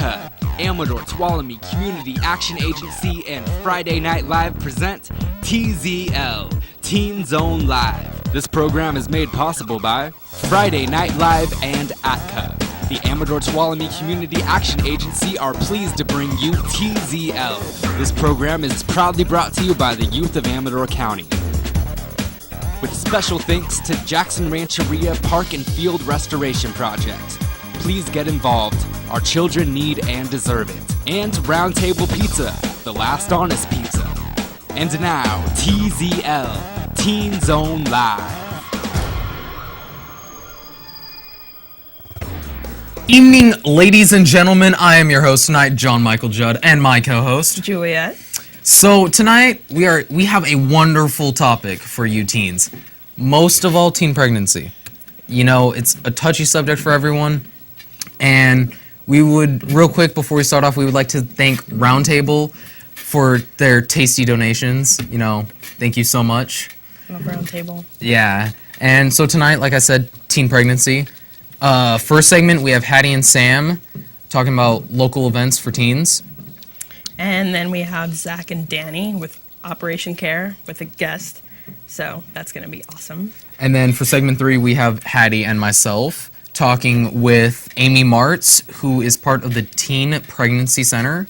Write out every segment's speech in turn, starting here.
ATCA, Amador Tuolumne Community Action Agency, and Friday Night Live present TZL, Teen Zone Live. This program is made possible by Friday Night Live and ATCA. The Amador Tuolumne Community Action Agency are pleased to bring you TZL. This program is proudly brought to you by the youth of Amador County. With special thanks to Jackson Rancheria Park and Field Restoration Project. Please get involved. Our children need and deserve it. And Round Table Pizza, the last honest pizza. And now, TZL, Teen Zone Live. Evening, ladies and gentlemen. I am your host tonight, John Michael Judd, and my co-host, Juliet. So tonight, we have a wonderful topic for you teens. Most of all, teen pregnancy. You know, it's a touchy subject for everyone. And we would, real quick, before we start off, we would like to thank Roundtable for their tasty donations. You know, thank you so much. Love Roundtable. Yeah. And so tonight, like I said, teen pregnancy. First segment, we have Hattie and Sam talking about local events for teens. And then we have Zach and Danny with Operation Care with a guest. So that's going to be awesome. And then for segment 3, we have Hattie and myself talking with Amy Martz, who is part of the Teen Pregnancy Center.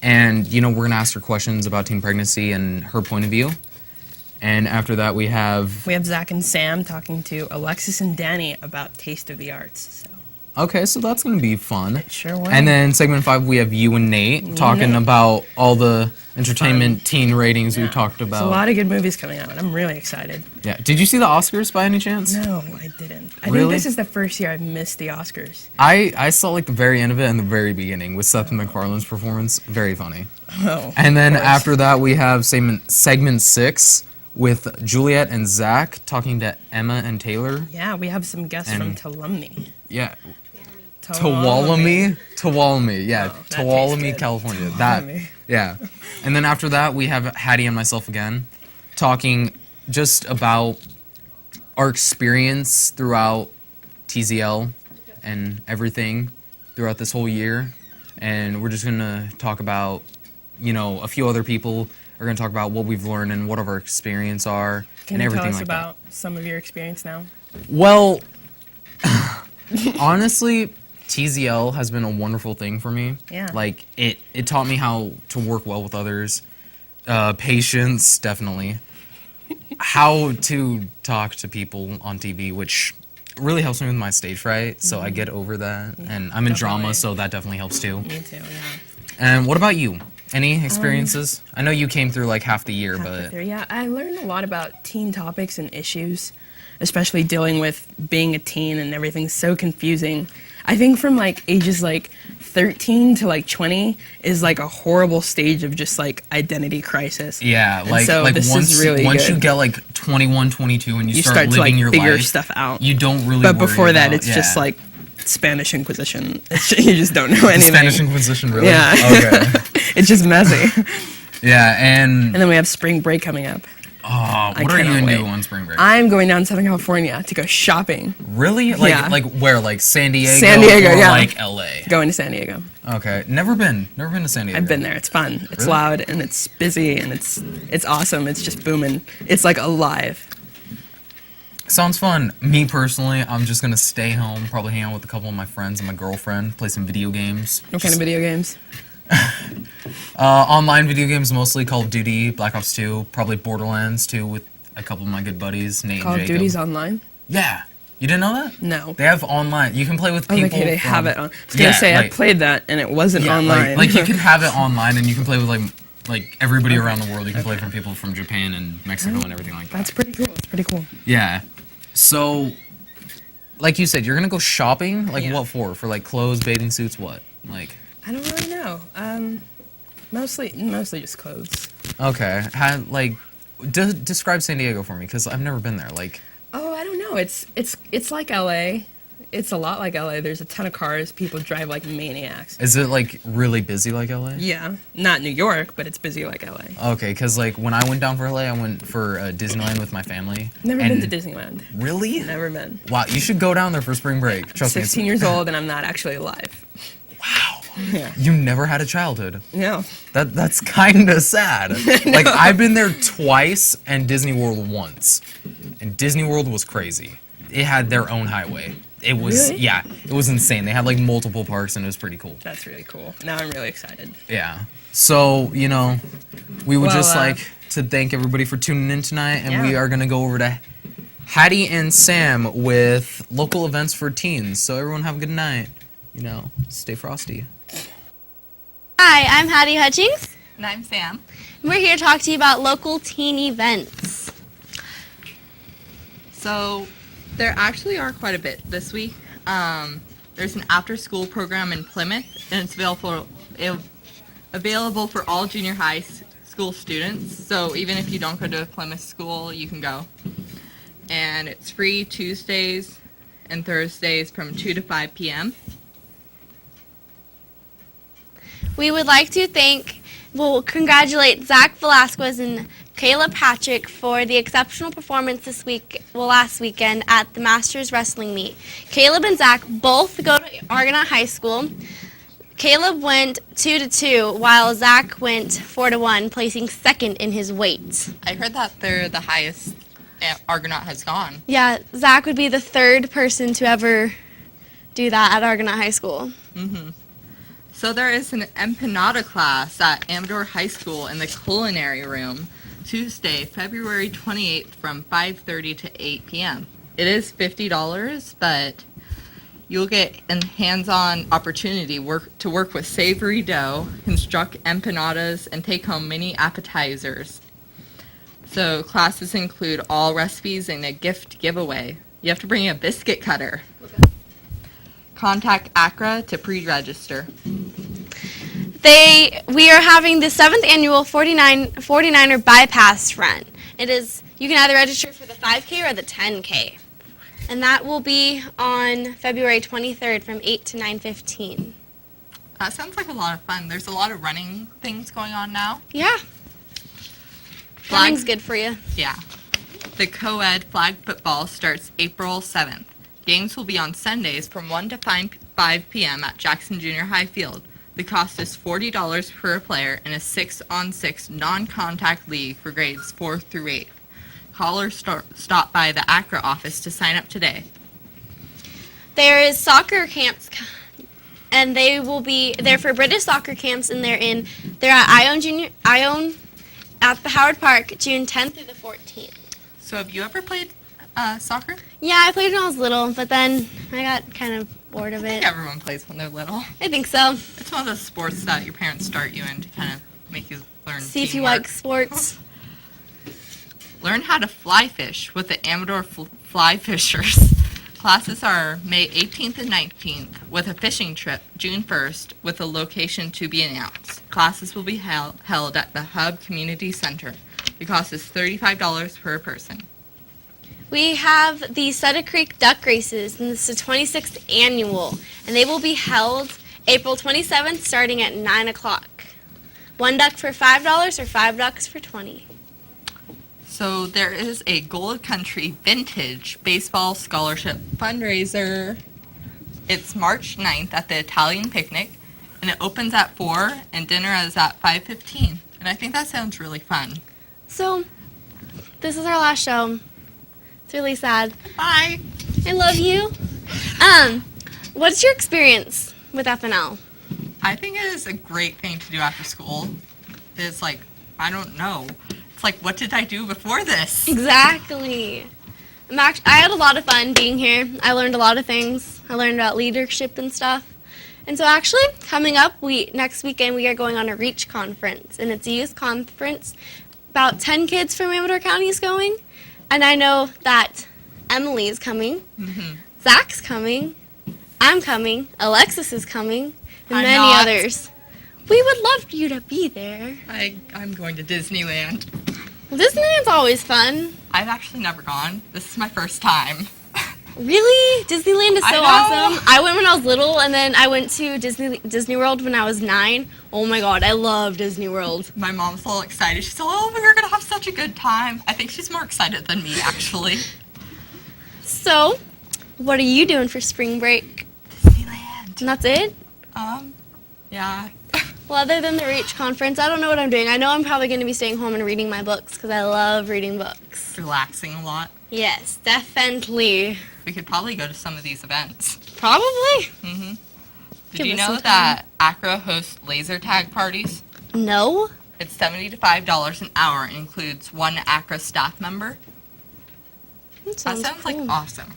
And, you know, we're going to ask her questions about teen pregnancy and her point of view. And after that, we have Zach and Sam talking to Alexis and Danny about Taste of the Arts. Okay, so that's going to be fun. It sure will. And then segment 5, we have you and Nate talking about all the entertainment teen ratings we talked about. There's a lot of good movies coming out, and I'm really excited. Yeah. Did you see the Oscars by any chance? No, I didn't. I Really? think this is the first year I've missed the Oscars. I saw like the very end of it and the very beginning with Seth MacFarlane's performance. Very funny. Oh. And then after that, we have segment 6 with Juliet and Zach talking to Emma and Taylor. Yeah, we have some guests from Tuolumne. Yeah. Tuolumne, yeah, Oh, that Tuolumne, tastes good. California. Tuolumne. Yeah. And then after that, we have Hattie and myself again, talking just about our experience throughout TZL and everything throughout this whole year. And we're just gonna talk about, you know, a few other people are gonna talk about what we've learned and what our experience are Can and you everything tell us like about some of your experience now? that. Well, honestly, TZL has been a wonderful thing for me. Yeah. Like, it taught me how to work well with others. Patience, definitely. How to talk to people on TV, which really helps me with my stage fright, so I get over that. Yeah, and I'm in drama, definitely. so that definitely helps too. Me too, yeah. And what about you? Any experiences? I know you came through like half the year, Yeah, I learned a lot about teen topics and issues, especially dealing with being a teen and everything's so confusing. I think from like ages like 13 to like 20 is like a horrible stage of just like identity crisis. yeah, And like so like this once is really once good. you get like 21, 22, and you start start to living like your figure life, stuff out. you don't really. But worry before that, about- it's just like Spanish Inquisition. You just don't know anything. Spanish Inquisition, really? Yeah. Okay. It's just messy. Yeah, and And then we have spring break coming up. what are you cannot gonna wait. do on spring break? I'm going down to Southern California to go shopping. Really? Like Yeah. like where? Like San Diego? San Diego, or yeah. like LA? Going to San Diego. Okay. Never been to San Diego. I've been there. It's fun. It's Really? loud and it's busy and it's awesome. It's just booming. It's like alive. Sounds fun. Me personally, I'm just gonna stay home, probably hang out with a couple of my friends and my girlfriend, play some video games. What kind of video games? Online video games, mostly Call of Duty, Black Ops 2, probably Borderlands 2 with a couple of my good buddies, Nate Call and of Jacob. Duty's online? Yeah. You didn't know that? No. They have online. You can play with Oh, people. okay, they from- have it on. I was gonna say I like- played that and it wasn't Yeah, online. like you can have it online, and you can play with like everybody around the world. You can play from people from Japan and Mexico and everything like that. That's pretty cool. It's pretty cool. Yeah. So, like you said, you're gonna go shopping. Like Yeah. what for? For like clothes, bathing suits, what? Like. I don't really know. Mostly just clothes. Okay. Describe San Diego for me, because I've never been there. Like. Oh, I don't know. It's like LA. It's a lot like LA. There's a ton of cars. People drive like maniacs. Is it like really busy like LA? Yeah, not New York, but it's busy like LA. Okay, because like when I went down for LA, I went for Disneyland with my family. Never and been to Disneyland. Really? Never been. Wow, you should go down there for spring break. Trust me. 16 years old and I'm not actually alive. Wow. You never had a childhood. No. That's kind of sad. Like, I've been there twice and Disney World once. And Disney World was crazy. It had their own highway. It was, Really? yeah, it was insane. They had like multiple parks and it was pretty cool. That's really cool. Now I'm really excited. Yeah. So, you know, we would Well, just like to thank everybody for tuning in tonight, and we Yeah. are going to go over to Hattie and Sam with local events for teens. So everyone have a good night. You know, stay frosty. Hi, I'm Hattie Hutchings. And I'm Sam. We're here to talk to you about local teen events. So there actually are quite a bit this week. There's an after-school program in Plymouth, and it's available for all junior high school students. So even if you don't go to a Plymouth school, you can go. And it's free Tuesdays and Thursdays from 2 to 5 p.m. We would like to congratulate Zach Velasquez and Kayla Patrick for the exceptional performance last weekend at the Masters Wrestling Meet. Caleb and Zach both go to Argonaut High School. Caleb went 2-2, while Zach went 4-1, placing second in his weight. I heard that they're the highest Argonaut has gone. Yeah, Zach would be the third person to ever do that at Argonaut High School. Mm-hmm. So there is an empanada class at Amador High School in the culinary room Tuesday, February 28th from 5:30 to 8 p.m. It is $50, but you'll get a hands-on opportunity to work with savory dough, construct empanadas, and take home mini appetizers. So classes include all recipes and a gift giveaway. You have to bring a biscuit cutter. Contact ACRA to pre-register. We are having the 7th annual 49er bypass run. You can either register for the 5K or the 10K. And that will be on February 23rd from 8 to 9:15. That sounds like a lot of fun. There's a lot of running things going on now. Yeah. Running's good for you. Yeah. The co-ed flag football starts April 7th. Games will be on Sundays from 1 to 5 p.m. at Jackson Junior High Field. The cost is $40 per player in a 6-on-6 non-contact league for grades 4 through 8. Call or stop by the ACRA office to sign up today. There is soccer camps, and they're for British soccer camps, and they're at Ione at the Howard Park, June 10th through the 14th. So have you ever played soccer? Yeah, I played when I was little, but then I got kind of bored of I think it. everyone plays when they're little. I think so. It's one of those sports that your parents start you in to kind of make you learn See if you teamwork. like sports. Learn how to fly fish with the Amador Fly Fishers. Classes are May 18th and 19th with a fishing trip June 1st with a location to be announced. Classes will be held at the Hub Community Center. The cost is $35 per person. We have the Sutter Creek Duck Races, and this is the 26th annual, and they will be held April 27th starting at 9 o'clock. One duck for $5 or 5 ducks for $20. So there is a Gold Country Vintage Baseball Scholarship fundraiser. It's March 9th at the Italian Picnic, and it opens at 4 and dinner is at 5:15. And I think that sounds really fun. So, this is our last show. It's really sad. Bye. I love you. What's your experience with FNL? I think it is a great thing to do after school. It's like, I don't know. It's like, what did I do before this? Exactly. I had a lot of fun being here. I learned a lot of things. I learned about leadership and stuff. And so actually, coming up, next weekend we are going on a REACH conference, and it's a youth conference. About 10 kids from Amador County is going, and I know that Emily is coming, Zach's coming, I'm coming, Alexis is coming, and I'm many not. others. We would love you to be there. I'm going to Disneyland. Well, Disneyland's always fun. I've actually never gone. This is my first time. Really? Disneyland is I so know. awesome. I went when I was little, and then I went to Disney World when I was 9. Oh my god, I love Disney World. My mom's all excited. She's like, oh, we're going to have such a good time. I think she's more excited than me, actually. So, what are you doing for spring break? Disneyland. And that's it? Yeah. Well, other than the REACH conference, I don't know what I'm doing. I know I'm probably going to be staying home and reading my books because I love reading books. Relaxing a lot. Yes, definitely. We could probably go to some of these events. Probably. Did Give you us know some time. that Accra hosts laser tag parties? No? It's $70 to $5 an hour and includes one Accra staff member. That That sounds like cool. awesome.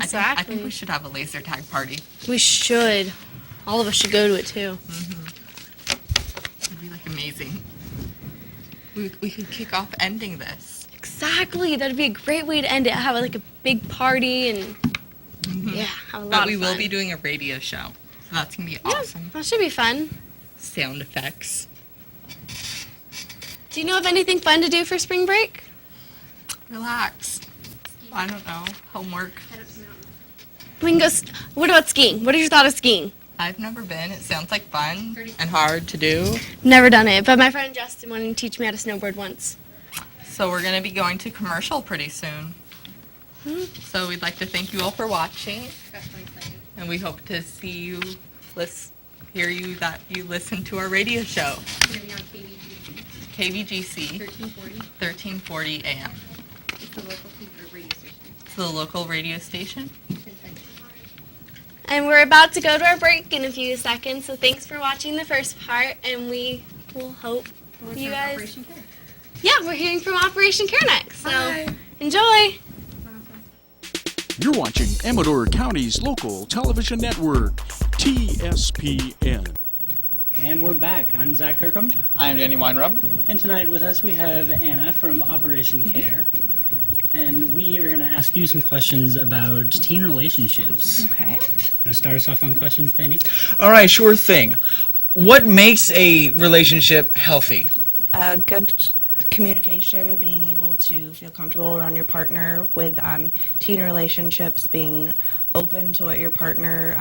I Exactly. think we should have a laser tag party. We should. All of us should go to it too. It'd be like amazing. We could kick off ending this. Exactly. That'd be a great way to end it. Have like a big party and yeah, have a lot But of we will fun. be doing a radio show. So that's going to be Yeah, awesome. that should be fun. Sound effects. Do you know of anything fun to do for spring break? Relax. I don't know. Homework. We can go. What about skiing? What is your thought of skiing? I've never been. It sounds like fun and hard to do. Never done it, but my friend Justin wanted to teach me how to snowboard once. So we're going to be going to commercial pretty soon. So we'd like to thank you all for watching. And we hope to see you, hear you that you listen to our radio show. KVGC 1340 AM. It's the local radio station. And we're about to go to our break in a few seconds, so thanks for watching the first part, and we will hope you guys... Yeah, we're hearing from Operation Care next, so enjoy! You're watching Amador County's local television network, TSPN. And we're back. I'm Zach Kirkham. I'm Danny Weinrub. And tonight with us we have Anna from Operation Care. And we are going to ask you some questions about teen relationships. Okay. Want to start us off on the questions, Danny? All right, sure thing. What makes a relationship healthy? Good communication, being able to feel comfortable around your partner. With teen relationships, being open to what your partner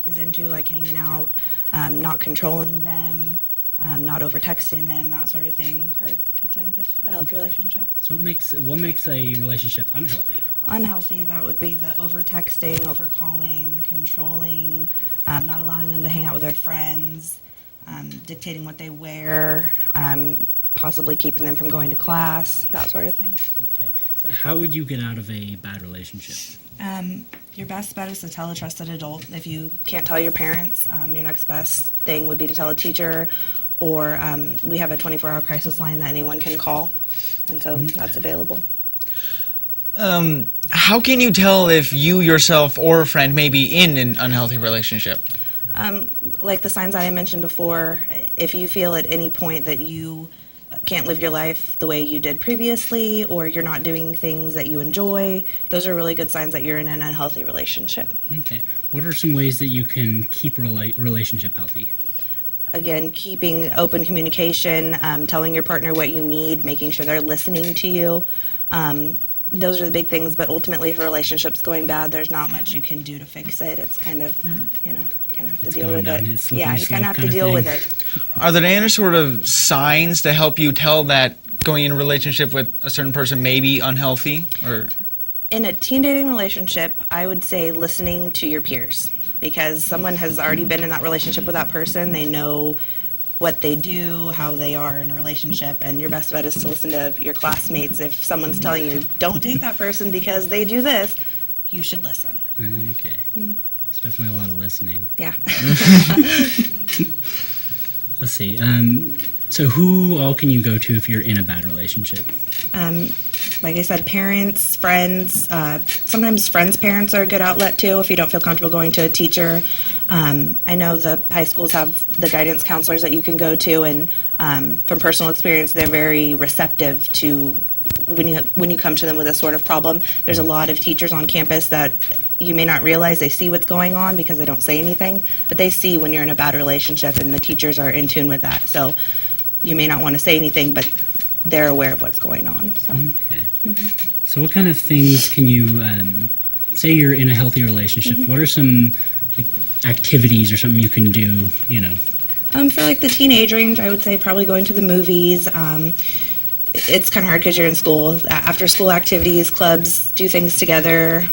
is into, like hanging out, not controlling them, not over texting them, that sort of thing are good signs of a healthy relationship. So what makes a relationship unhealthy? Unhealthy, that would be the over texting, over calling, controlling, not allowing them to hang out with their friends, dictating what they wear, possibly keeping them from going to class, that sort of thing. Okay. So how would you get out of a bad relationship? Your best bet is to tell a trusted adult. If you can't tell your parents, your next best thing would be to tell a teacher, or we have a 24-hour crisis line that anyone can call, and so that's available. How can you tell if you yourself or a friend may be in an unhealthy relationship? Like the signs that I mentioned before, if you feel at any point that you can't live your life the way you did previously, or you're not doing things that you enjoy, those are really good signs that you're in an unhealthy relationship. Okay. What are some ways that you can keep a relationship healthy? Again, keeping open communication, telling your partner what you need, making sure they're listening to you. Those are the big things, but ultimately if a relationship's going bad, there's not much you can do to fix it. It's kind of, kind of have to It's deal going with down it. his slippery Yeah, you kind slope of have to kind of deal thing. with it. Are there any sort of signs to help you tell that going in a relationship with a certain person may be unhealthy? Or In a teen dating relationship, I would say listening to your peers, because someone has already been in that relationship with that person. They know what they do, how they are in a relationship, and your best bet is to listen to your classmates. If someone's telling you, don't date that person because they do this, you should listen. Okay. It's definitely a lot of listening. Yeah. Let's see. So who all can you go to if you're in a bad relationship? Like I said, parents, friends. Sometimes friends' parents are a good outlet too if you don't feel comfortable going to a teacher. I know the high schools have the guidance counselors that you can go to, and from personal experience, they're very receptive to when you come to them with a sort of problem. There's a lot of teachers on campus that you may not realize they see what's going on because they don't say anything, but they see when you're in a bad relationship, and the teachers are in tune with that. So you may not want to say anything, but they're aware of what's going on. So. Okay. So what kind of things can you, say you're in a healthy relationship, what are some like, activities or something you can do, For like the teenage range, I would say probably going to the movies. It's kind of hard because you're in school. After school activities, clubs, do things together.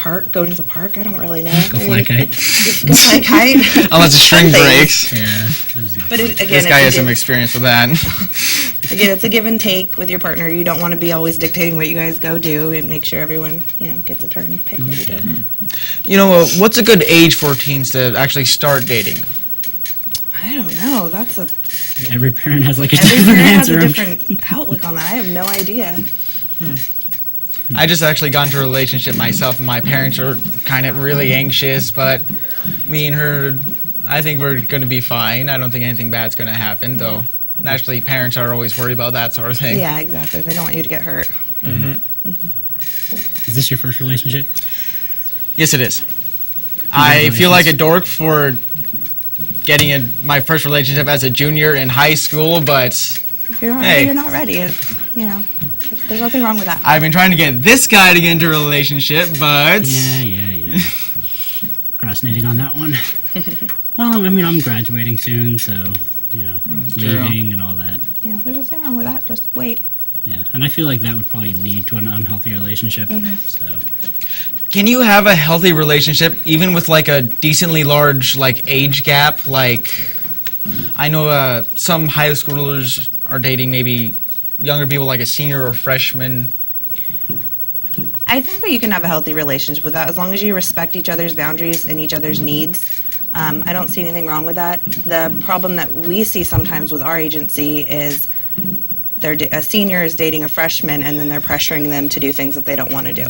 park, go to the park. I don't really know. Go fly a kite. Go fly a kite. Unless the string Something. breaks. Yeah. that is not But fun. again, This guy has it's a some give, experience with that. again, it's a give and take with your partner. You don't want to be always dictating what you guys go do, and make sure everyone, gets a turn to pick what you do. You know, what's a good age for teens to actually start dating? I don't know. That's a Every parent has like a every different parent has answer. a different outlook on that. I have no idea. I just actually got into a relationship myself, and my parents are kind of really anxious, but me and her, I think we're going to be fine. I don't think anything bad's going to happen, though. Naturally, parents are always worried about that sort of thing. Yeah, exactly. They don't want you to get hurt. Is this your first relationship? Yes, it is. I feel like a dork for getting my first relationship as a junior in high school, but If you're not Hey. ready, you're not ready. There's nothing wrong with that. I've been trying to get this guy to get into a relationship, but Yeah. Procrastinating on that one. Well, I mean, I'm graduating soon, so, leaving and all that. Yeah, there's nothing wrong with that. Just wait. Yeah, and I feel like that would probably lead to an unhealthy relationship, so... can you have a healthy relationship even with like a decently large age gap? Like, I know some high schoolers are dating maybe younger people, like a senior or freshman. I think that you can have a healthy relationship with that as long as you respect each other's boundaries and each other's needs. I don't see anything wrong with that. The problem that we see sometimes with our agency is a senior is dating a freshman, and then they're pressuring them to do things that they don't want to do.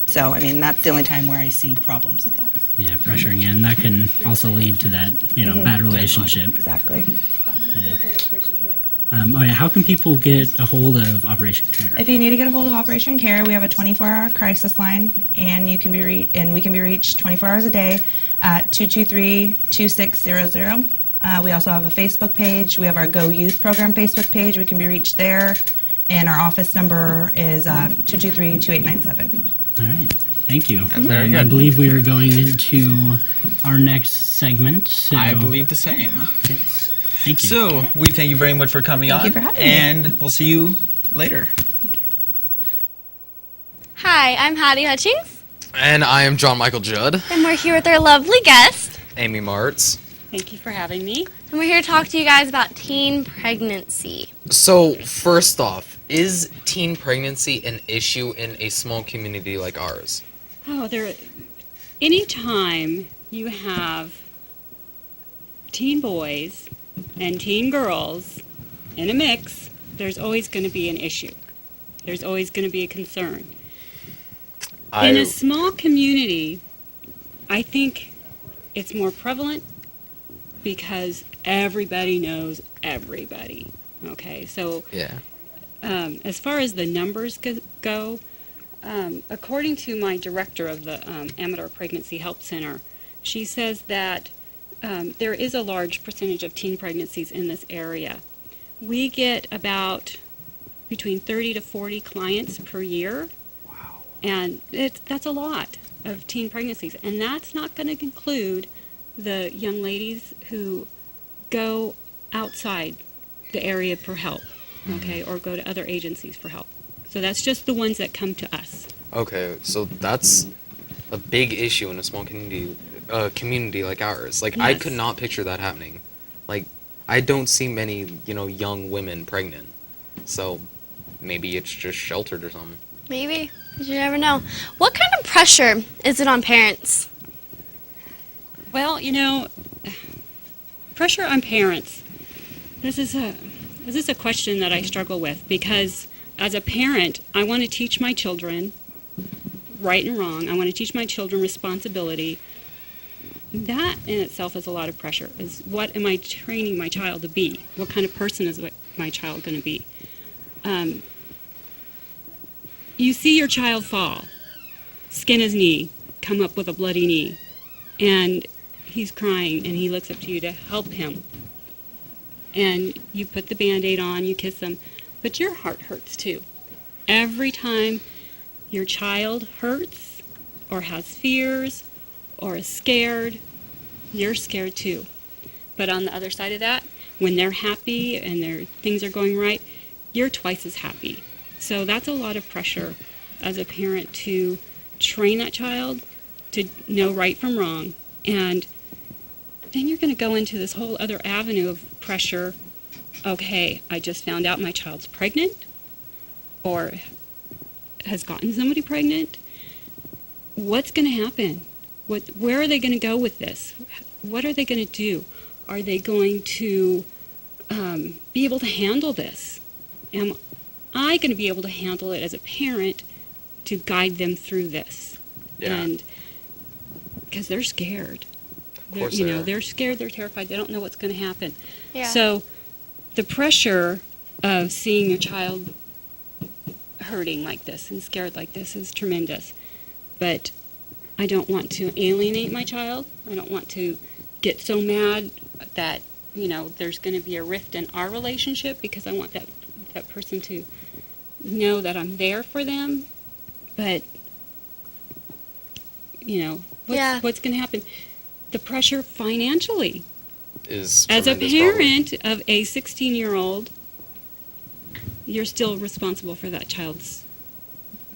So, I mean, that's the only time where I see problems with that. Yeah, pressuring in. That can also lead to that, bad relationship. Exactly. How can people get a hold of Operation Care? If you need to get a hold of Operation Care, we have a 24-hour crisis line, and we can be reached 24 hours a day at 223-2600. We also have a Facebook page. We have our Go Youth Program Facebook page. We can be reached there, and our office number is 223-2897. All right, thank you. That's very I good. believe we are going into our next segment. So I believe the same. Yes. Thank you. So, we thank you very much for coming on. Thank you for having me. And we'll see you later. Hi, I'm Hattie Hutchings, And I am John Michael Judd. and we're here with our lovely guest. Amy Martz. Thank you for having me. And we're here to talk to you guys about teen pregnancy. So, first off, is teen pregnancy an issue in a small community like ours? Anytime you have teen boys and teen girls in a mix, there's always going to be an issue. There's always going to be a concern. In a small community, I think it's more prevalent because everybody knows everybody. Okay, so Yeah. as far as the numbers go, according to my director of the Amador Pregnancy Help Center, she says that there is a large percentage of teen pregnancies in this area. We get about between 30 to 40 clients per year. Wow. And that's a lot of teen pregnancies. And that's not going to include the young ladies who go outside the area for help, okay, or go to other agencies for help. So that's just the ones that come to us. Okay, so that's a big issue in a small community like ours. Like, I Yes. could not picture that happening. Like, I don't see many, young women pregnant. So, maybe it's just sheltered or something. Maybe. You never know. What kind of pressure is it on parents? Well, pressure on parents. This is a question that I struggle with because as a parent, I want to teach my children right and wrong. I want to teach my children responsibility. That in itself is a lot of pressure. Is what am I training my child to be? What kind of person is my child going to be? You see your child fall, skin his knee, come up with a bloody knee, and he's crying, and he looks up to you to help him. And you put the Band-Aid on, you kiss him, but your heart hurts too. Every time your child hurts or has fears or is scared, you're scared too. But on the other side of that, when they're happy and things are going right, you're twice as happy. So that's a lot of pressure as a parent to train that child to know right from wrong, and then you're going to go into this whole other avenue of pressure. Okay, I just found out my child's pregnant or has gotten somebody pregnant. What's going to happen? Where are they going to go with this? What are they going to do? Are they going to be able to handle this? Am I going to be able to handle it as a parent to guide them through this? Yeah. And because they're scared. Of course They're scared, they're terrified, they don't know what's going to happen. Yeah. So the pressure of seeing your child hurting like this and scared like this is tremendous. But I don't want to alienate my child. I don't want to get so mad that, there's going to be a rift in our relationship, because I want that person to know that I'm there for them. But, what's going to happen? The pressure financially. Is As a tremendous, parent of a 16-year-old, you're still responsible for that child's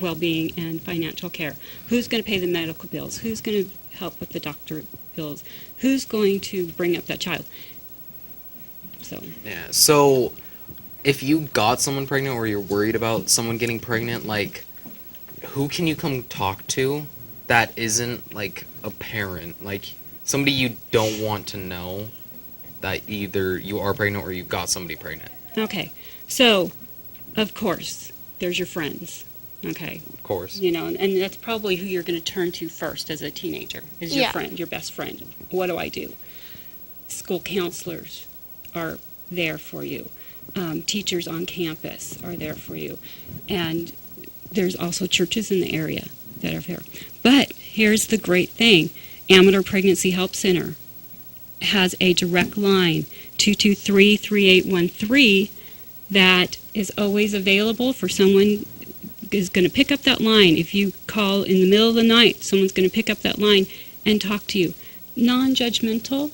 well-being and financial care. Who's going to pay the medical bills? Who's going to help with the doctor bills? Who's going to bring up that child? So, Yeah. So, if you got someone pregnant or you're worried about someone getting pregnant, like, who can you come talk to that isn't, like, a parent? Like, somebody you don't want to know that either you are pregnant or you got somebody pregnant. okay. So, of course, there's your friends. Okay. Of course. And that's probably who you're going to turn to first as a teenager, is your Yeah. friend, your best friend. What do I do? School counselors are there for you. Teachers on campus are there for you. And there's also churches in the area that are there. But here's the great thing. Amador Pregnancy Help Center has a direct line, 223-3813, that is always available for someone is going to pick up that line. If you call in the middle of the night, someone's going to pick up that line and talk to you. Non-judgmental,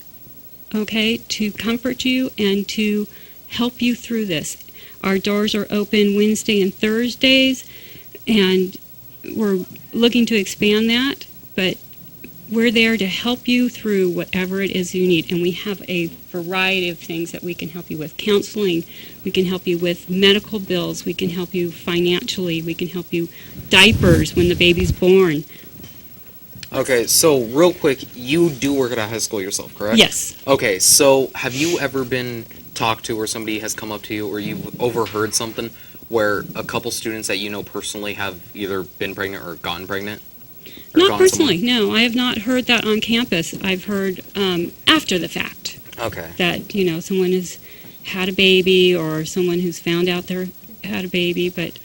okay, to comfort you and to help you through this. Our doors are open Wednesday and Thursdays, and we're looking to expand that, but we're there to help you through whatever it is you need. And we have a variety of things that we can help you with. Counseling, we can help you with medical bills, we can help you financially, we can help you diapers when the baby's born. Okay, so real quick, you do work at a high school yourself, correct? Yes. Okay, so have you ever been talked to, or somebody has come up to you, or you've overheard something where a couple students that you know personally have either been pregnant or gotten pregnant? Or Not gotten personally, no. I have not heard that on campus. I've heard after the fact Okay. that, someone has had a baby or someone who's found out they had a baby, but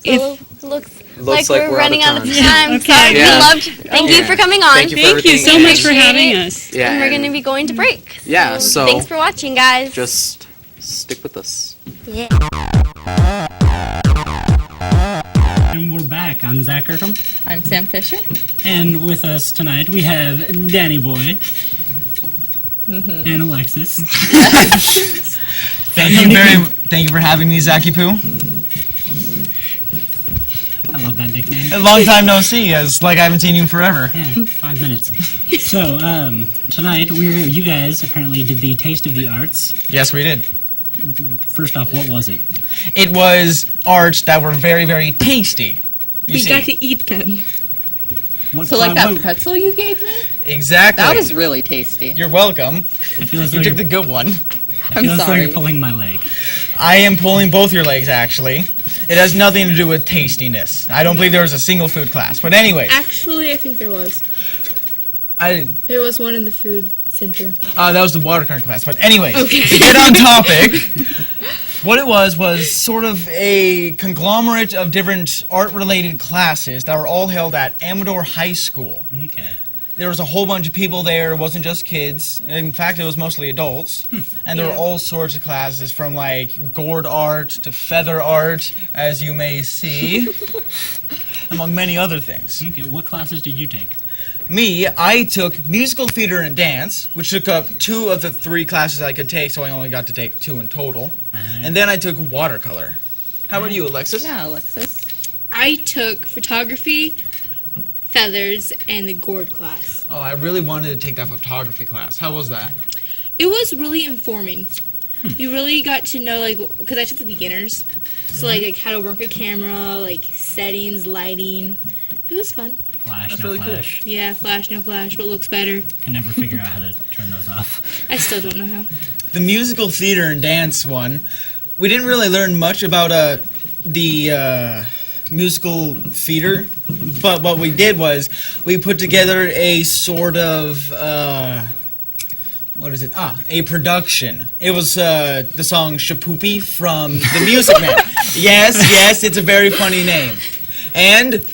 So looks Looks like we're running out of time. time. Okay. Sorry, Yeah. Thank you for coming on. Thank you for thank you everything, so much for and having Appreciate it. us. Yeah, And we're and going to be going to break. Yeah, so- thanks for watching, guys. just stick with us. Yeah. And we're back. I'm Zach Kirkham. I'm Sam Fisher. And with us tonight, we have Danny Boy and Alexis. Thank you for having me, Zachy Poo. I love that nickname. A long time no see, as like I haven't seen you in forever. Yeah, 5 minutes. So, tonight, you guys apparently did the Taste of the Arts. Yes, we did. First off, what was it? It was arts that were very, very tasty. You see. to eat them. What So like that what- pretzel you gave me? Exactly. That was really tasty. You're welcome. I feel as though You took you're, the good one. I I'm feel as though sorry. you're pulling my leg. I am pulling both your legs, actually. It has nothing to do with tastiness. I don't believe there was a single food class. But anyways, Actually, I think there was. There was one in the food center. that was the watercolor class. But anyways, Okay. to get on topic, what it was sort of a conglomerate of different art-related classes that were all held at Amador High School. Okay. There was a whole bunch of people there. It wasn't just kids. In fact, it was mostly adults. And there were all sorts of classes, from like gourd art to feather art, as you may see, among many other things. Okay. What classes did you take? Me, I took musical theater and dance, which took up 2 of the 3 classes I could take, so I only got to take 2 in total. And then I took watercolor. How about you, Alexis? Yeah, Alexis. I took photography, feathers, and the gourd class. Oh, I really wanted to take that photography class. How was that? It was really informing. You really got to know, like, because I took the beginners, so like how to work a camera, like settings, lighting. It was fun. Flash, That's no really flash. Yeah, flash, no flash. What looks better? Can never figure out how to turn those off. I still don't know how. The musical theater and dance one, we didn't really learn much about the musical theater, but what we did was we put together a sort of a production. It was the song Shapoopy from The Music Man. Yes, it's a very funny name. And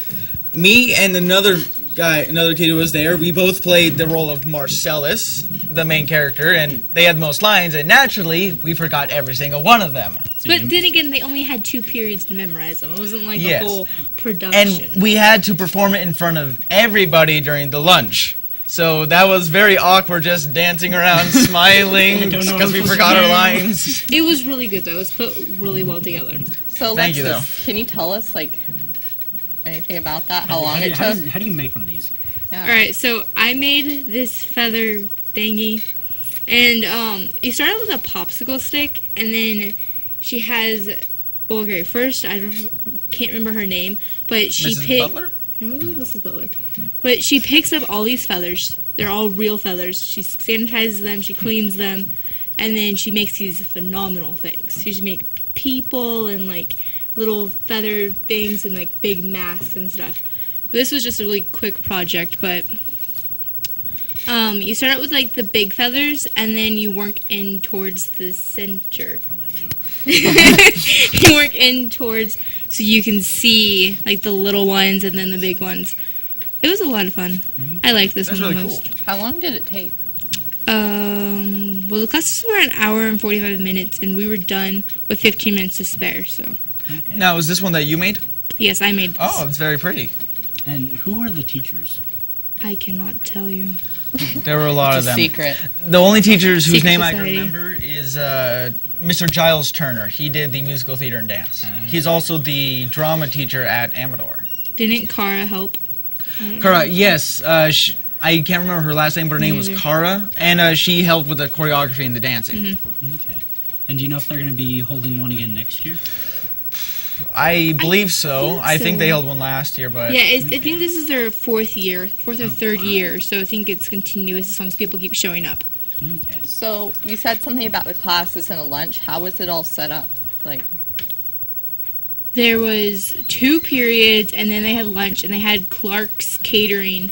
me and another kid who was there, we both played the role of Marcellus, the main character, and they had the most lines, and naturally, we forgot every single one of them. But then again, they only had 2 periods to memorize them. It wasn't like Yes. a whole production. And we had to perform it in front of everybody during the lunch. So that was very awkward, just dancing around, smiling, because we forgot our lines. It was really good, though. It was put really well together. So Thank you, Alexis, can you tell us, like, anything about that? How long it took? How do you make one of these? Yeah. All right, so I made this feather thingy, and you start out with a popsicle stick, and then she has. Well, okay, first can't remember her name, but she Mrs. picked. Butler? No, Mrs. Butler. But she picks up all these feathers. They're all real feathers. She sanitizes them, she cleans them, and then she makes these phenomenal things. She just makes people and like little feather things and like big masks and stuff. This was just a really quick project, but you start out with like the big feathers, and then you work in towards the center. You work in towards so you can see like the little ones and then the big ones. It was a lot of fun. I liked this That's one the really most. cool. How long did it take? Well, the classes were an hour and 45 minutes, and we were done with 15 minutes to spare. So, Now, is this one that you made? yes, I made this. Oh, it's very pretty. And who were the teachers? I cannot tell you. There were a lot of It's a them. secret. The only teachers whose Secret name I can society. remember is Mr. Giles Turner. He did the musical theater and dance. He's also the drama teacher at Amador. Didn't Cara help? Kara, yes. I can't remember her last name, but her name was neither. Kara, and she helped with the choreography and the dancing. Okay. And do you know if they're going to be holding one again next year? I believe so. think I think so. they held one last year, but Yeah, I think this is their fourth or third year, so I think it's continuous as long as people keep showing up. Okay. So you said something about the classes and a lunch. How was it all set up? Like, There was 2 periods, and then they had lunch, and they had Clark's Catering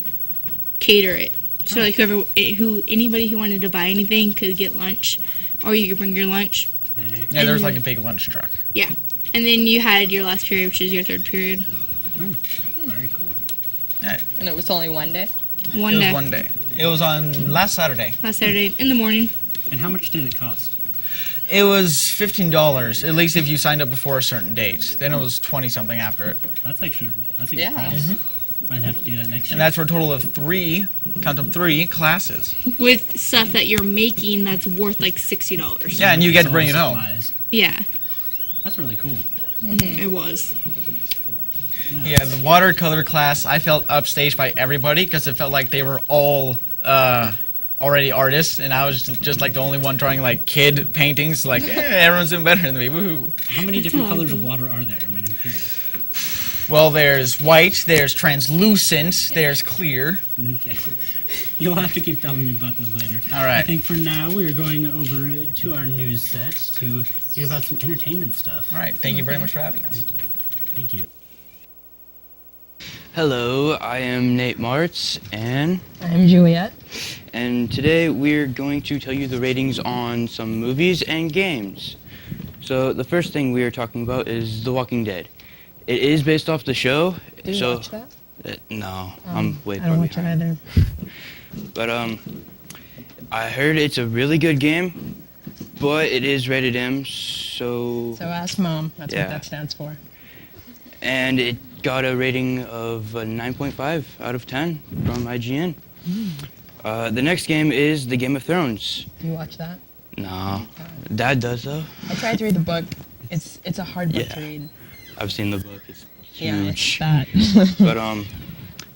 cater it. So like anybody who wanted to buy anything could get lunch, or you could bring your lunch. Okay. yeah, there was like a big lunch truck. Yeah, and then you had your last period, which is your third period. Very cool. and it was only one day? One It day, was one day. It was on last Saturday. last Saturday in the morning. And how much did it cost? It was $15, at least if you signed up before a certain date. Then it was 20 something after it. That's actually a good Yeah. price. Might have to do that next year. And that's for a total of 3, count them 3 classes. With stuff that you're making that's worth like $60. Yeah, and you get to All bring the it home. supplies. Yeah, That's really cool. it was. Yeah, the watercolor class, I felt upstaged by everybody because it felt like they were all already artists, and I was just like the only one drawing like kid paintings. Like, everyone's doing better than me. Woohoo! How many different colors of water are there? I mean, I'm curious. Well, there's white, there's translucent, there's clear. Okay. You'll have to keep telling me about those later. All right. I think for now we're going over to our news sets to hear about some entertainment stuff. All right, thank you very much for having us. Thank you. Hello, I am Nate Martz, and I'm Juliet. and today we're going to tell you the ratings on some movies and games. So the first thing we are talking about is The Walking Dead. It is based off the show. Did you watch that? No, I'm way I far don't watch it behind. either. But I heard it's a really good game, but it is rated M, so So ask Mom. That's Yeah. what that stands for. and it got a rating of 9.5 out of 10 from IGN. The next game is the Game of Thrones. Do you watch that? No, Dad does though. I tried to read the book. It's a hard book Yeah. to read. I've seen the book. It's Yeah, it's huge. that. But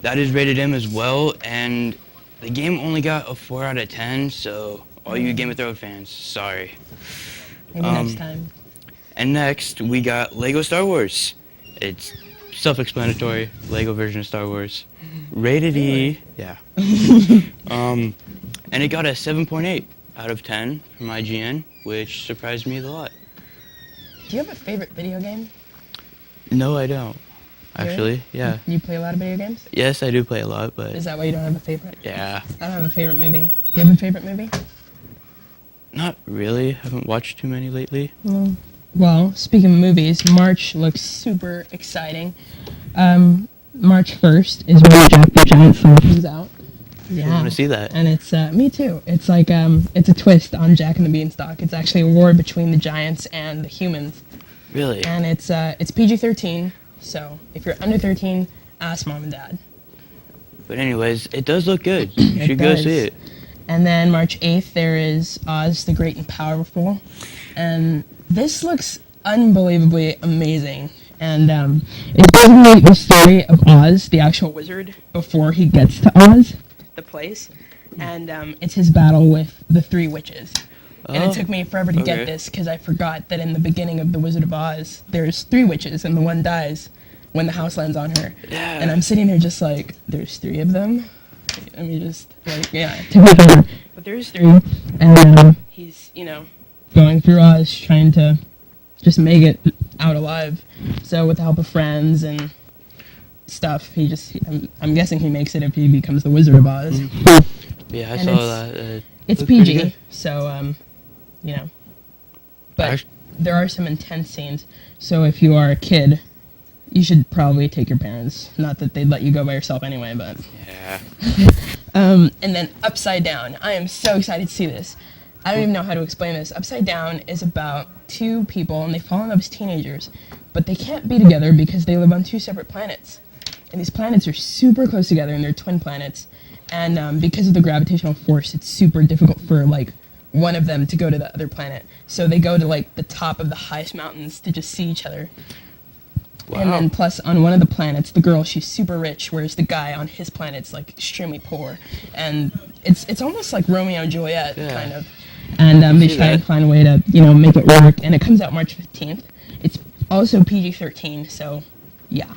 that is rated M as well, and the game only got a 4 out of 10. So all you Game of Thrones fans, sorry. Maybe next time. And next we got Lego Star Wars. It's self-explanatory, Lego version of Star Wars. Rated E, yeah. And it got a 7.8 out of 10 from IGN, which surprised me a lot. Do you have a favorite video game? No, I don't. Actually, yeah. You play a lot of video games? Yes, I do play a lot, but Is that why you don't have a favorite? yeah, I don't have a favorite movie. Do you have a favorite movie? not really. Haven't watched too many lately. Well, speaking of movies, March looks super exciting. March 1st is when Jack the Giant song comes out. I want to see that. And it's, me too. It's like, it's a twist on Jack and the Beanstalk. It's actually a war between the giants and the humans. Really? And it's PG-13, so if you're under 13, ask mom and dad. But anyways, it does look good. You should go see it. And then March 8th, there is Oz the Great and Powerful. And this looks unbelievably amazing. And it's basically the story of Oz, the actual wizard, before he gets to Oz, the place. And it's his battle with the 3 witches. And it took me forever to get this because I forgot that in the beginning of The Wizard of Oz, there's 3 witches and the one dies when the house lands on her. Yeah. And I'm sitting there just like, there's 3 of them? Let me just, like, yeah, it took me forever. But there's 3. And he's, going through Oz trying to just make it out alive. So with the help of friends and stuff, I'm guessing he makes it if he becomes the Wizard of Oz. Yeah, I And saw that. It's looked pretty PG, good. so, but there are some intense scenes, so if you are a kid, you should probably take your parents. Not that they'd let you go by yourself anyway, but... Yeah. And then Upside Down. I am so excited to see this. I don't even know how to explain this. Upside Down is about 2 people, and they fall in love as teenagers, but they can't be together because they live on 2 separate planets. And these planets are super close together, and they're twin planets. And because of the gravitational force, it's super difficult for, one of them to go to the other planet. So they go to, the top of the highest mountains to just see each other. Wow. And then plus, on one of the planets, the girl, she's super rich, whereas the guy on his planet's, extremely poor. And it's almost like Romeo and Juliet, kind of. And they try to find a way to, make it work. And it comes out March 15th. It's also PG-13, so, yeah.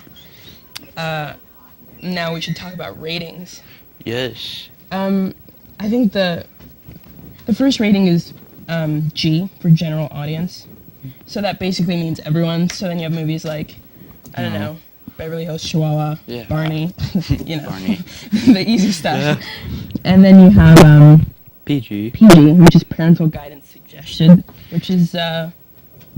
Now we should talk about ratings. Yes. I think the first rating is G for general audience. So that basically means everyone. So then you have movies like, I don't know, Beverly Hills Chihuahua, Barney, Barney. the easy stuff. And then you have PG, which is parental guidance suggested, which is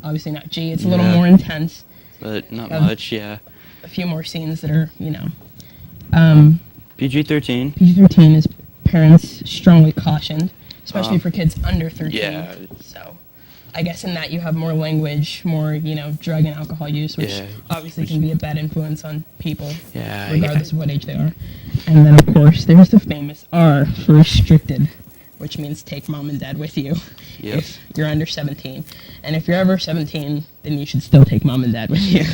obviously not G. It's a little more intense. But not much, yeah. A few more scenes that are, PG-13. PG-13 is parents strongly cautioned, especially for kids under 13. Yeah. So I guess in that you have more language, more, drug and alcohol use, which obviously can be a bad influence on people, regardless of what age they are. And then, of course, there's the famous R for restricted, which means take mom and dad with you if you're under 17. And if you're ever 17, then you should still take mom and dad with you.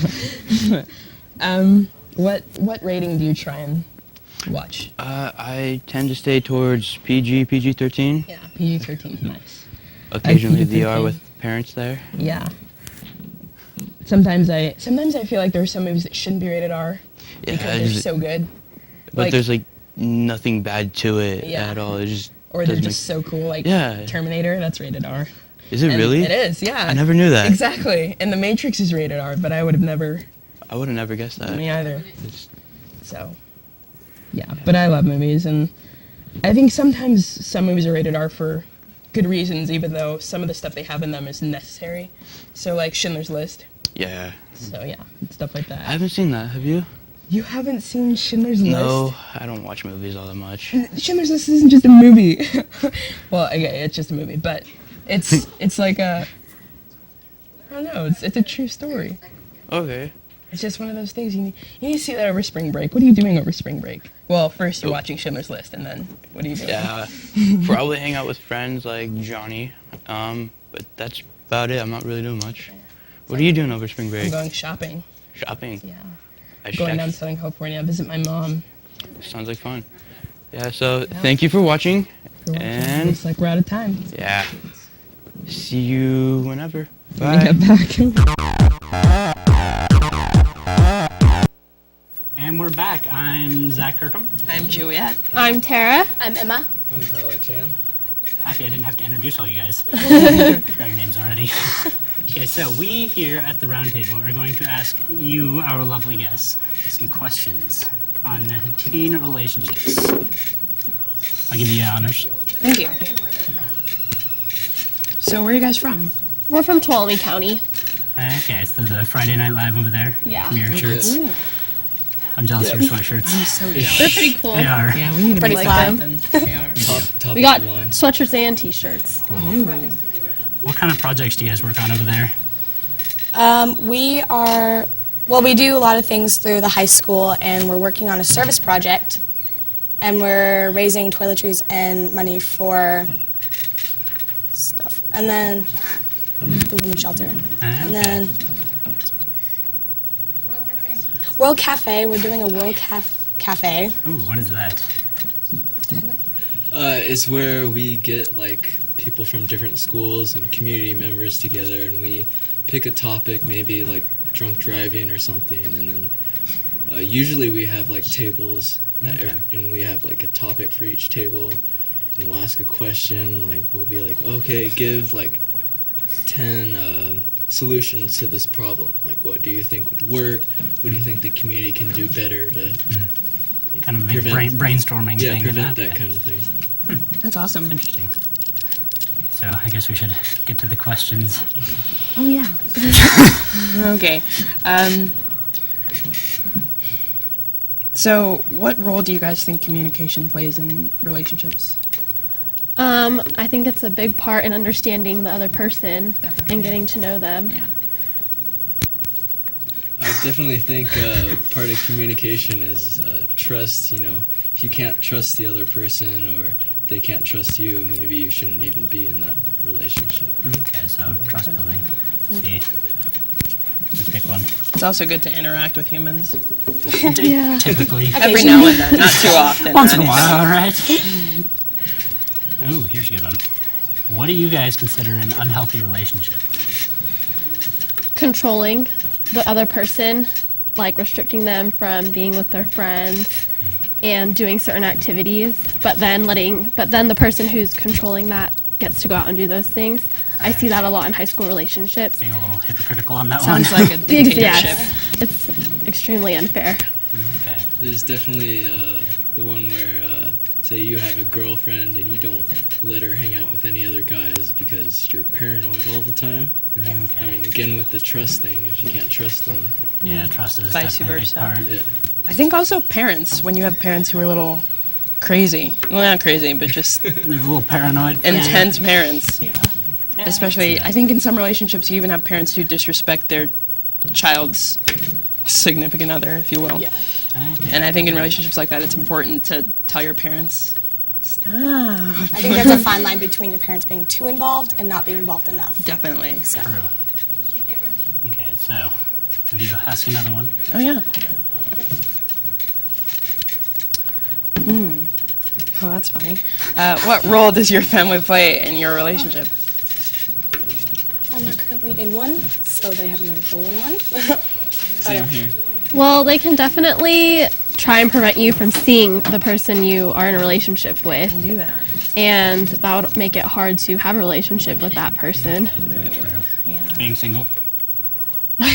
What rating do you try and watch? I tend to stay towards PG-13. Yeah, PG-13 is nice. Occasionally VR with parents there. Yeah. Sometimes I feel like there are some movies that shouldn't be rated R because they're so good. But there's nothing bad to it at all. It just or they're just so cool. Terminator, that's rated R. Is it really? It is, yeah. I never knew that. Exactly. And The Matrix is rated R, but I would have never. I would have never guessed that. Me either. So, yeah. But I love movies, and I think sometimes some movies are rated R for good reasons, even though some of the stuff they have in them is necessary. So, like Schindler's List. Yeah. So, yeah, stuff like that. I haven't seen that. Have you? You haven't seen Schindler's List? No, I don't watch movies all that much. Schindler's List isn't just a movie. Well, okay, it's just a movie, but it's like a, I don't know, it's a true story. Okay. It's just one of those things you need to see that over spring break. What are you doing over spring break? Well, first you're watching Schindler's List, and then what are you doing? Yeah, probably hang out with friends like Johnny. But that's about it. I'm not really doing much. What are you doing over spring break? I'm going shopping. Shopping? Yeah. going down to Southern California, visit my mom. Sounds like fun. Yeah, so thank you for watching. And Looks like we're out of time. yeah. See you whenever. When we Bye. get back. And we're back. I'm Zach Kirkham. I'm Juliet. I'm Tara. I'm Emma. I'm Tyler Chan. Happy I didn't have to introduce all you guys. Forgot your names already. Okay, so we here at the round table are going to ask you, our lovely guests, some questions on teen relationships. I'll give you the honors. Thank you. So where are you guys from? We're from Tuolumne County. Okay, so the Friday Night Live over there. Yeah. Mirror shirts. Ooh. I'm jealous of your sweatshirts. I'm so jealous. They're pretty cool. They are. Yeah, we need to Pretty make fly. them. They are. Top We got of the line. sweatshirts and t-shirts. What kind of projects do you guys work on over there? We do a lot of things through the high school, and we're working on a service project, and we're raising toiletries and money for stuff. And then the women's shelter. And then World Cafe. We're doing a World Cafe. Ooh, what is that? It's where we get like people from different schools and community members together, and we pick a topic, maybe like drunk driving or something, and then usually we have like tables, and we have like a topic for each table, and we'll ask a question. Like we'll be like, okay, give like 10 solutions to this problem. Like, what do you think would work? What do you think the community can do better to Kind of a big brainstorming yeah, thing. prevent Okay. that kind of thing. That's awesome. Interesting. So I guess we should get to the questions. Oh yeah. Okay. So what role do you guys think communication plays in relationships? I think it's a big part in understanding the other person and getting to know them. Yeah. I definitely think part of communication is trust. You know, if you can't trust the other person or if they can't trust you, maybe you shouldn't even be in that relationship. Okay, so trust building. See. Let's pick one. It's also good to interact with humans. Yeah. Typically. Every now and then, not too often. Once in a while, right? Ooh, here's a good one. What do you guys consider an unhealthy relationship? Controlling the other person, like restricting them from being with their friends and doing certain activities, but then the person who's controlling that gets to go out and do those things. I see that a lot in high school relationships. Being a little hypocritical on that Sounds one. like a dictatorship. Yes, it's extremely unfair. Okay. There's definitely the one where, say you have a girlfriend and you don't let her hang out with any other guys because you're paranoid all the time. Yeah. Okay. I mean, again with the trust thing, if you can't trust them. Yeah, trust is Vice definitely a big versa. part. Yeah. I think also parents, when you have parents who are a little crazy. Well, not crazy, but just They're a little paranoid. intense parents. Yeah, Especially, I think in some relationships you even have parents who disrespect their child's significant other, if you will. Yeah. Okay. And I think in relationships like that, it's important to tell your parents, stop. I think there's a fine line between your parents being too involved and not being involved enough. Definitely. So. True. Okay, so will you ask another one? Oh, yeah. Oh, that's funny. What role does your family play in your relationship? I'm not currently in one, so they have no role in one. Same here. Well, they can definitely try and prevent you from seeing the person you are in a relationship with, Do that. and that would make it hard to have a relationship with that person. Yeah. Being single? Oh,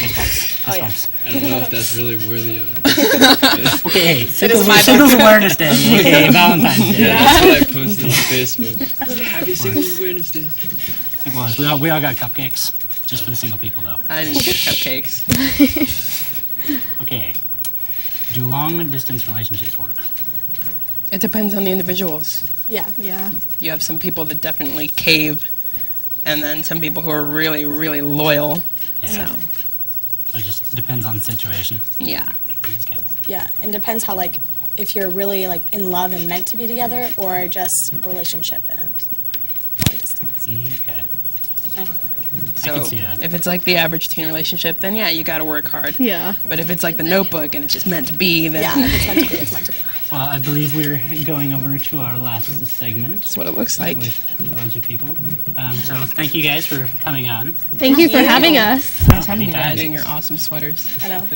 yeah. I don't know if that's really worthy of Okay, is Singles, my Singles Awareness Day, aka Valentine's Day. Yeah, that's what I posted on Facebook. Happy Singles Awareness Day. It was. We all got cupcakes. Just for the single people, though. I didn't get cupcakes. Okay. Do long distance relationships work? It depends on the individuals. Yeah. Yeah. You have some people that definitely cave, and then some people who are really, really loyal. Yeah. So, So it just depends on the situation. yeah. Okay. Yeah, and depends how, like, if you're really, like, in love and meant to be together, or just a relationship and long distance. Okay. So can see that. if it's like the average teen relationship, then yeah, you got to work hard. Yeah. But if it's like the Notebook and it's just meant to be, then Yeah, if it's meant to be, it's meant to be. Well, I believe we're going over to our last segment. That's what it looks like. With a bunch of people. So thank you guys for coming on. Thank you for having us. Thanks for having you guys Anytime. in your awesome sweaters. I know.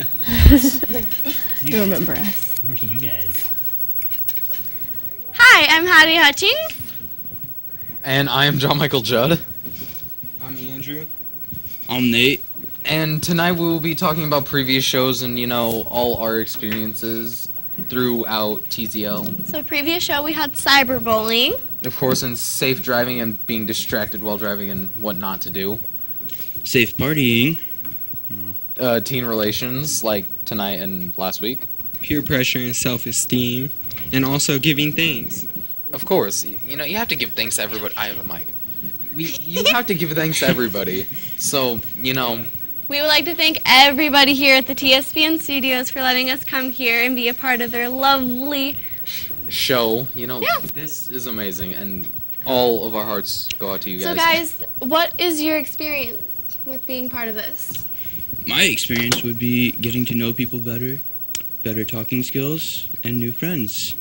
You remember us. Over to you guys. Hi, I'm Hattie Hutchings. And I am John Michael Judd. I'm Andrew. I'm Nate. And tonight we will be talking about previous shows and, all our experiences throughout TZL. So previous show we had cyberbullying. Of course, and safe driving and being distracted while driving and what not to do. Safe partying. Teen relations, like tonight and last week. Peer pressure and self-esteem. And also giving thanks. Of course, you have to give thanks to everybody. I have a mic. You have to give thanks to everybody. So, We would like to thank everybody here at the TSPN studios for letting us come here and be a part of their lovely show. This is amazing, and all of our hearts go out to you guys. So guys, what is your experience with being part of this? My experience would be getting to know people better talking skills, and new friends.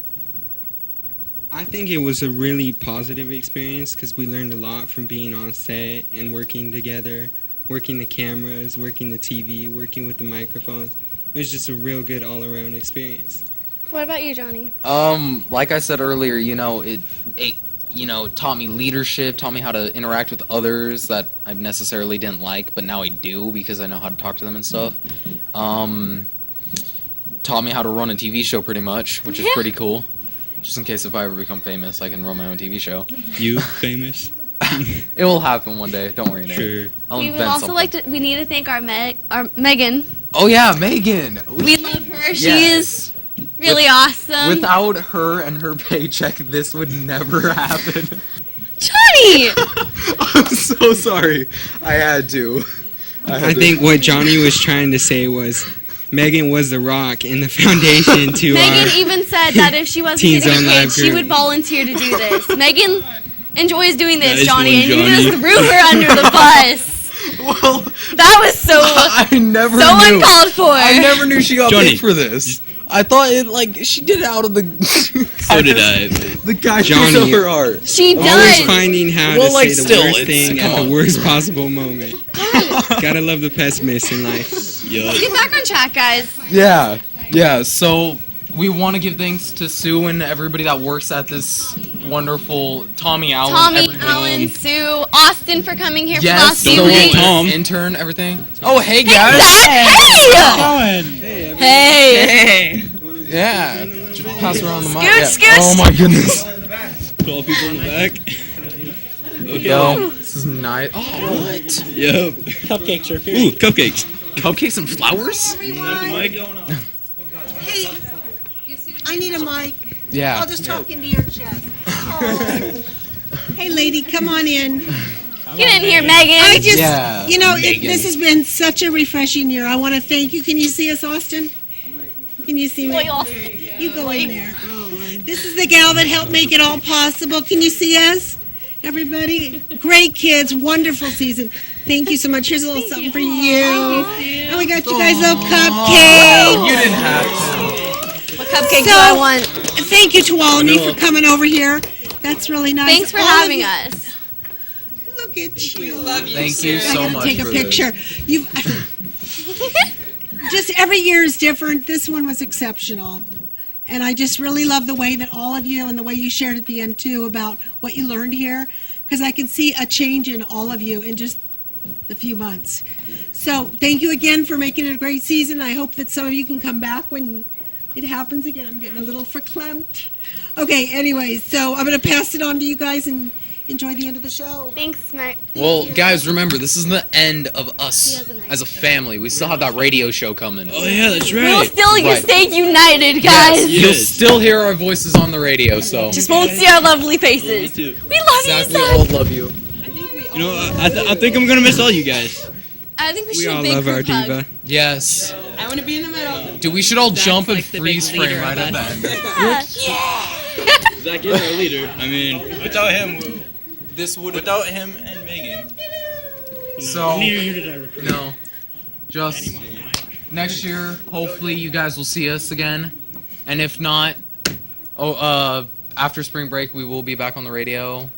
I think it was a really positive experience because we learned a lot from being on set and working together, working the cameras, working the TV, working with the microphones. It was just a real good all-around experience. What about you, Johnny? Like I said earlier, it taught me leadership, taught me how to interact with others that I necessarily didn't like, but now I do because I know how to talk to them and stuff. Taught me how to run a TV show pretty much, which is pretty cool. Just in case if I ever become famous, I can run my own TV show. You famous? It will happen one day. Don't worry, Nate. Sure. I'll We would invent also something. we need to thank our Megan. Oh yeah, Megan. We love her. She Yes. is really awesome. Without her and her paycheck, this would never happen. Johnny! I'm so sorry. I had to. I think what Johnny was trying to say was Megan was the rock in the foundation to Megan our even said that if she wasn't Teen getting Zone paid, Live she group. would volunteer to do this. Megan enjoys doing That this, is Johnny, and one you Johnny. just threw her under the bus. Well, That was so I never so knew. uncalled for. I never knew she got Johnny, paid for this. I thought she did it out of the. So did I. The guy Johnny. of her heart. She always does. finding how Well, to like, say the still, worst it's- thing come at on. the worst possible moment. Gotta love the pessimist in life. Let's get back on track, guys. Yeah. So we want to give thanks to Sue and everybody that works at this wonderful Tommy Allen. Tommy, everybody. Allen, Sue, Austin for coming here for the Yes, last few don't forget weeks. Tom. intern, everything. Oh, hey guys. Hey! Hey! Yeah. Just pass around the mic. Scoot, Yeah. scoot. Oh my goodness. 12 people in the back. Okay. Yo, this is nice. Oh, what? Yep. Cupcakes are Ooh, appearing. cupcakes. Cupcakes and flowers? Hey, I need a mic. Yeah. I'll just talk into your chest. Oh. Hey, lady, come on in. Get in here, Megan. I just, Yeah, this has been such a refreshing year. I want to thank you. Can you see us, Austin? Can you see me? Boy, Austin. You go in there. This is the gal that helped make it all possible. Can you see us? Everybody? Great kids. Wonderful season. Thank you so much. Here's a little something for you. And we got you guys a cupcake. You didn't have to. What cupcake do I want? Thank you to all of you for coming over here. That's really nice. Thanks for All of having you- us. Look at you. Thank you I so gotta much take a for picture. You've just every year is different. This one was exceptional. And I just really love the way that all of you and the way you shared at the end too about what you learned here, because I can see a change in all of you in just a few months. So thank you again for making it a great season. I hope that some of you can come back when it happens again. I'm getting a little verklempt. Okay, anyways, so I'm going to pass it on to you guys and enjoy the end of the show. Thanks, Matt. Well, guys, remember, this is the end of us as a family. We still have that radio show coming. Oh yeah, that's We'll right. still Right. stay united, guys. You'll still hear our voices on the radio, so. Just won't see our lovely faces. Me too. We love Exactly, you, all Zach. love you. You know, I think I'm gonna miss all you guys. I think we We should all big love our group hug. diva. Yes. I want to be in the middle. Dude, we should all jump and like the big freeze leader frame right of at us. the end. Zach is our leader. I mean, without him, This would without him and Megan, So Neither did I recruit. no, just next year. Hopefully, you guys will see us again, and if not, after spring break, we will be back on the radio.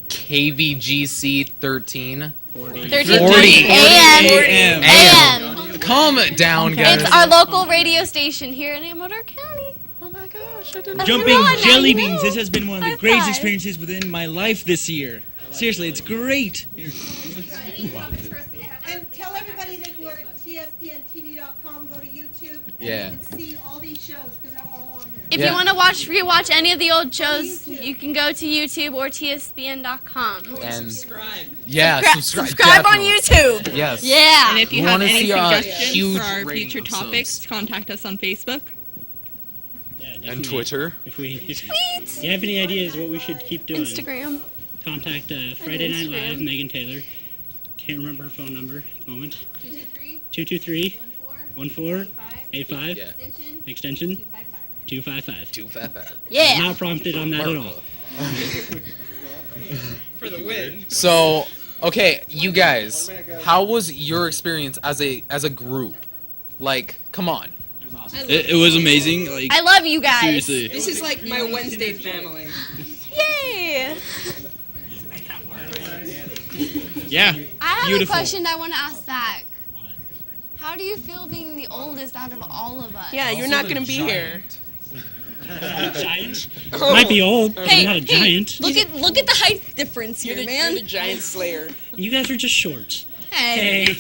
KVGC 13. 40 AM. AM. Calm it down, guys. It's our local radio station here in Amador County. Oh my gosh, I didn't Jumping Come on, now jelly you beans. know. This has been one of the High greatest five. experiences within my life this year. Seriously, it's great. And tell everybody they can go to TSPNTV.com, go to YouTube, and Yeah. you can see all these shows because they're all on there. If Yeah. you want to rewatch any of the old shows, you can go to YouTube or TSPN.com. And yeah, Subscribe on definitely. YouTube. Yes. Yeah. And if you We have wanna any see a suggestions huge for our rating future of topics, contact us on Facebook. Yeah, And definitely. Twitter. If you have any ideas what we should keep doing, Instagram. contact Friday Night Instagram. Live, Megan Taylor. Can't remember her phone number at the moment. 223-1485. Yeah. Extension 255. 255. Yeah. Not prompted on that at all. For the win. So, okay, you guys, how was your experience as a group? Like, come on. It was amazing. Like, I love you guys. seriously. This is like my Wednesday family. Yay. Yeah. I have Beautiful. a question I want to ask Zach. How do you feel being the oldest out of all of us? Yeah, you're not gonna be here. Giant? Might be old, but Hey, not a giant. Look at the height difference here, man. You're the giant slayer. You guys are just short. Hey.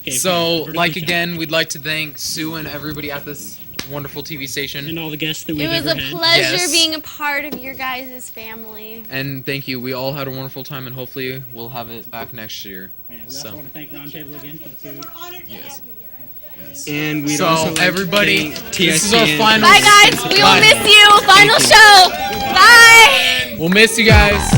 Okay, So, fine. like again, we'd like to thank Sue and everybody at this wonderful TV station. And all the guests that we've It was ever a had. pleasure Yes. being a part of your guys' family. And thank you. We all had a wonderful time, and hopefully we'll have it back next year. Yeah, we also want to thank Roundtable again for the food. Yes. Yes. And we'd So, also like to everybody, thank this is our TSPN. final. Bye, guys. We will Bye. miss you. Final show. Bye. We'll miss you guys.